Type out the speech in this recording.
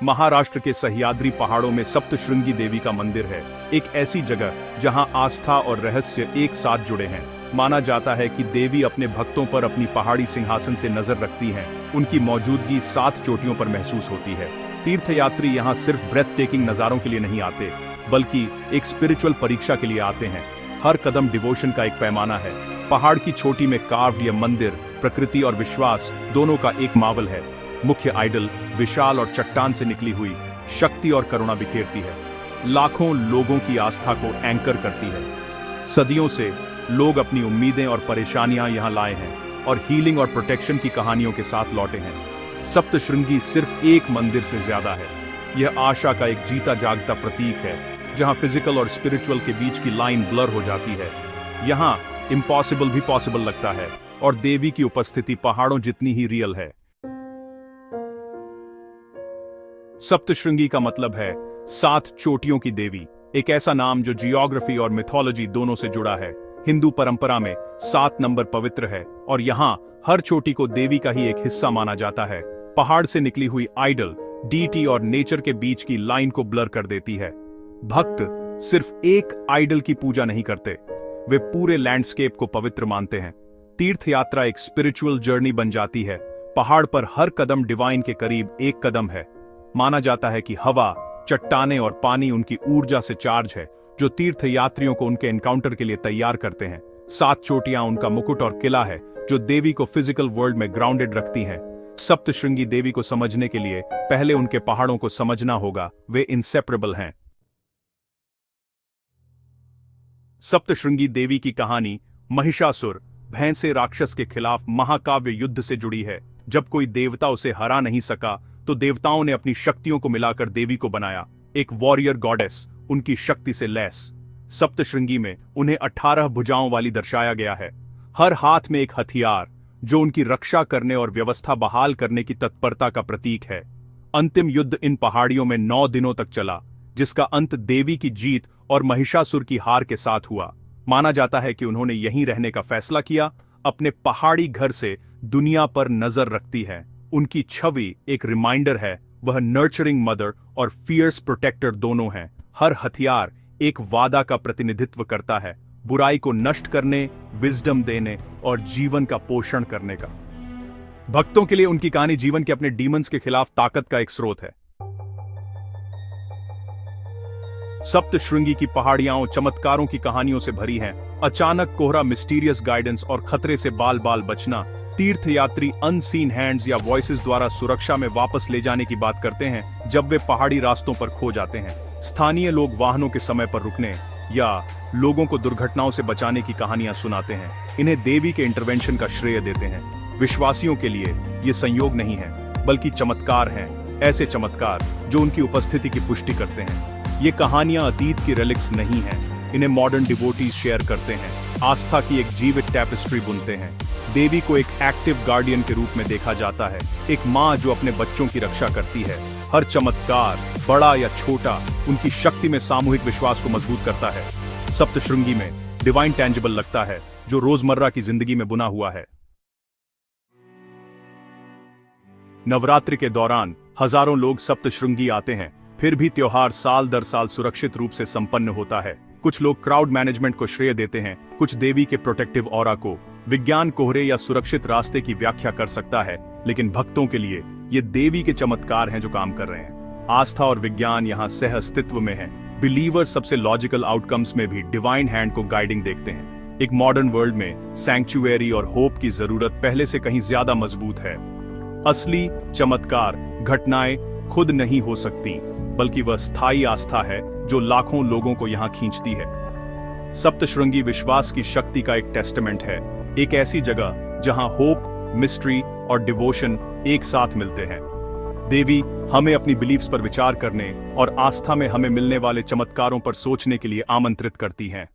महाराष्ट्र के सह्याद्री पहाड़ों में सप्तशृंगी देवी का मंदिर है, एक ऐसी जगह जहां आस्था और रहस्य एक साथ जुड़े हैं। माना जाता है कि देवी अपने भक्तों पर अपनी पहाड़ी सिंहासन से नजर रखती हैं। उनकी मौजूदगी 7 चोटियों पर महसूस होती है। तीर्थयात्री यहाँ सिर्फ ब्रेथ टेकिंग नजारों के लिए नहीं आते, बल्कि एक स्पिरिचुअल परीक्षा के लिए आते हैं। हर कदम डिवोशन का एक पैमाना है। पहाड़ की चोटी में कार्व्ड यह मंदिर प्रकृति और विश्वास दोनों का एक मावल है। मुख्य आइडल विशाल और चट्टान से निकली हुई शक्ति और करुणा बिखेरती है, लाखों लोगों की आस्था को एंकर करती है। सदियों से लोग अपनी उम्मीदें और परेशानियां यहां लाए हैं और हीलिंग और प्रोटेक्शन की कहानियों के साथ लौटे हैं। सप्तशृंगी सिर्फ एक मंदिर से ज्यादा है। यह आशा का एक जीता जागता प्रतीक है, जहां फिजिकल और स्पिरिचुअल के बीच की लाइन ब्लर हो जाती है। यहां इम्पॉसिबल भी पॉसिबल लगता है और देवी की उपस्थिति पहाड़ों जितनी ही रियल है। सप्तशृंगी का मतलब है 7 चोटियों की देवी, एक ऐसा नाम जो जियोग्राफी और मिथोलॉजी दोनों से जुड़ा है। हिंदू परंपरा में 7 नंबर पवित्र है और यहाँ हर चोटी को देवी का ही एक हिस्सा माना जाता है। पहाड़ से निकली हुई आइडल डीटी और नेचर के बीच की लाइन को ब्लर कर देती है। भक्त सिर्फ एक आइडल की पूजा नहीं करते, वे पूरे लैंडस्केप को पवित्र मानते हैं। तीर्थ यात्रा एक स्पिरिचुअल जर्नी बन जाती है। पहाड़ पर हर कदम डिवाइन के करीब एक कदम है। माना जाता है कि हवा, चट्टानें और पानी उनकी ऊर्जा से चार्ज है, जो तीर्थ यात्रियों को उनके एनकाउंटर के लिए तैयार करते हैं। 7 चोटियां उनका मुकुट और किला है, जो देवी को फिजिकल वर्ल्ड में ग्राउंडेड रखती हैं। सप्तशृंगी देवी को समझने के लिए पहले उनके पहाड़ों को समझना होगा। वे इंसेपरेबल हैं। सप्तशृंगी देवी की कहानी महिषासुर भैंसे राक्षस के खिलाफ महाकाव्य युद्ध से जुड़ी है। जब कोई देवता उसे हरा नहीं सका, तो देवताओं ने अपनी शक्तियों को मिलाकर देवी को बनाया, एक वॉरियर गॉडेस, उनकी शक्ति से लैस। सप्तशृंगी में उन्हें 18 भुजाओं वाली दर्शाया गया है, हर हाथ में एक हथियार, जो उनकी रक्षा करने और व्यवस्था बहाल करने की तत्परता का प्रतीक है। अंतिम युद्ध इन पहाड़ियों में 9 दिनों तक चला, जिसका अंत देवी की जीत और महिषासुर की हार के साथ हुआ। माना जाता है कि उन्होंने यहीं रहने का फैसला किया। अपने पहाड़ी घर से दुनिया पर नजर रखती है। उनकी छवि एक रिमाइंडर है, वह नर्चरिंग मदर और फियर्स प्रोटेक्टर दोनों हैं। हर हथियार एक वादा का प्रतिनिधित्व करता है, बुराई को नष्ट करने, विजडम देने और जीवन का पोषण करने का। भक्तों के लिए उनकी कहानी जीवन के अपने डीमंस के खिलाफ ताकत का एक स्रोत है। सप्तशृंगी की पहाड़ियां चमत्कारों की कहानियों से भरी हैं। अचानक कोहरा, मिस्टीरियस गाइडेंस और खतरे से बाल बाल बचना। तीर्थयात्री अनसीन हैंड्स या वॉइसेस द्वारा सुरक्षा में वापस ले जाने की बात करते हैं जब वे पहाड़ी रास्तों पर खो जाते हैं। स्थानीय लोग वाहनों के समय पर रुकने या लोगों को दुर्घटनाओं से बचाने की कहानियां सुनाते हैं। इन्हें देवी के इंटरवेंशन का श्रेय देते हैं। विश्वासियों के लिए ये संयोग नहीं है, बल्कि चमत्कार हैं, ऐसे चमत्कार जो उनकी उपस्थिति की पुष्टि करते हैं। ये कहानियां अतीत की रिलिक्स नहीं हैं, इन्हें मॉडर्न डिवोटीज शेयर करते हैं, आस्था की एक जीवित टैपेस्ट्री बुनते हैं। देवी को एक एक्टिव गार्डियन के रूप में देखा जाता है, एक माँ जो अपने बच्चों की रक्षा करती है। हर चमत्कार, बड़ा या छोटा, उनकी शक्ति में सामूहिक विश्वास को मजबूत करता है। सप्तशृंगी में डिवाइन टैंजिबल लगता है, जो रोजमर्रा की जिंदगी में बुना हुआ है। नवरात्रि के दौरान हजारों लोग सप्तशृंगी आते हैं, फिर भी त्योहार साल दर साल सुरक्षित रूप से संपन्न होता है। कुछ लोग क्राउड मैनेजमेंट को श्रेय देते हैं, कुछ देवी के प्रोटेक्टिव ऑरा को। विज्ञान कोहरे या सुरक्षित रास्ते की व्याख्या कर सकता है, लेकिन भक्तों के लिए ये देवी के चमत्कार हैं जो काम कर रहे हैं। आस्था और विज्ञान यहाँ सह अस्तित्व में है। बिलीवर्स सबसे लॉजिकल आउटकम्स में भी डिवाइन हैंड को गाइडिंग देखते हैं। एक मॉडर्न वर्ल्ड में सैंक्चुएरी और होप की जरूरत पहले से कहीं ज्यादा मजबूत है। असली चमत्कार घटनाएं खुद नहीं हो सकती, बल्कि वह स्थायी आस्था है जो लाखों लोगों को यहां खींचती है। सप्तशृंगी विश्वास की शक्ति का एक टेस्टामेंट है, एक ऐसी जगह जहां होप, मिस्ट्री और डिवोशन एक साथ मिलते हैं। देवी हमें अपनी बिलीफ्स पर विचार करने और आस्था में हमें मिलने वाले चमत्कारों पर सोचने के लिए आमंत्रित करती हैं।